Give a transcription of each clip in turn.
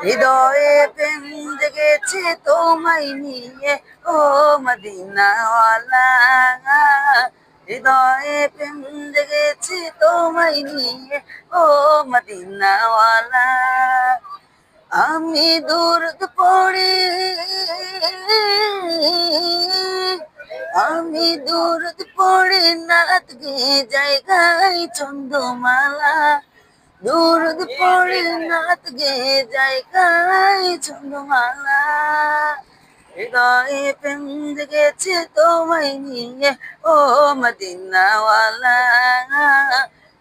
হৃদয়ে প্রেম জেগেছে তোমায় নিয়ে, ও মদিনাওয়ালা। হৃদয়ে প্রেম জেগেছে তোমায় নিয়ে, ও মদিনাওয়ালা। আমি দুরুদ পড়ি, আমি দুরুদ পড়ি, নাত গে জায়গায় চন্দ্রমালা। দুরুদ পড়ি, নাত গে জায়গায় চন্দ্রমালা। হৃদয়ে প্রেম জেগেছে তোমায় নিয়ে, ও মদিনাওয়ালা।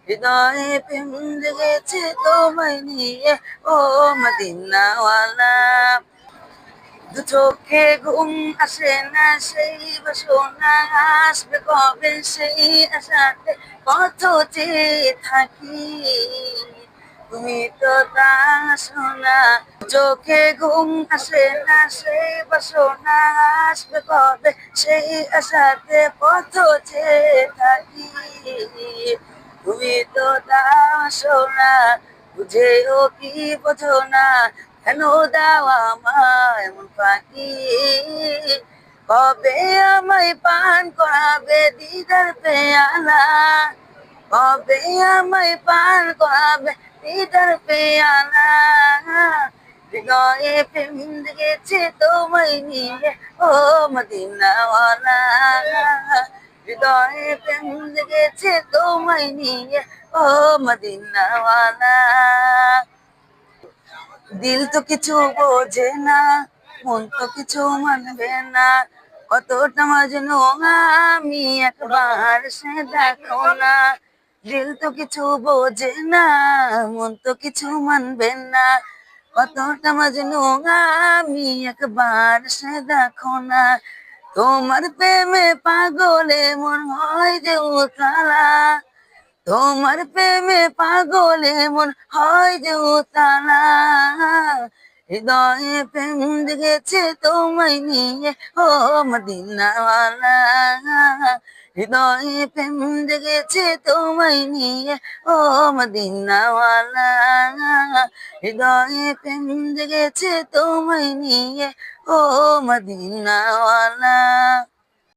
হৃদয়ে প্রেম জেগেছে তোমায় নিয়ে, ও মদিনাওয়ালা। দু চোখে ঘুম আসে না, সেই বাসনা আসবে কবে, সেই আশাতে কত চেয়ে থাকি। তুমি তো তা আসো না। চোখে ঘুম আসে না, সেই বাসনা আসবে কবে, সেই আশাতে কত চেয়ে থাকি। তুমি তো তা আসো না, বুঝেও কি বোঝো না, কেন দাও আমায় এমন ফাঁকি। কবে আমায় পান করাবে দিদার পেয়ালা, কবে আমায় পান করাবে দিদার পেয়ালা। হৃদয়ে প্রেম জেগেছে তোমায় নিয়ে, ও মদিনাওয়ালা। হৃদয়ে প্রেম জেগেছে তোমায় নিয়ে, ও মদিনাওয়ালা। দিল তো কিছু বোঝে না, মন তো কিছু মানবে না, কতটা মাজনু আমি একবার সে দেখো না। দিল তো কিছু বোঝে না, মন তো কিছু মানবে না, কতটা মাজনু আমি একবার সে দেখো না। তোমার প্রেমে পাগলে মন হয় যে উতলা, তোমার প্রেমে পাগলে মন হয় যে উতালা। হৃদয়ে প্রেম জেগেছে তোমায় নিয়ে, ও মদিনাওয়ালা। হৃদয়ে প্রেম জেগেছে তোমায় নিয়ে, ও মদিনাওয়ালা। হৃদয়ে প্রেম জেগেছে তোমায় নিয়ে, ও মদিনাওয়ালা।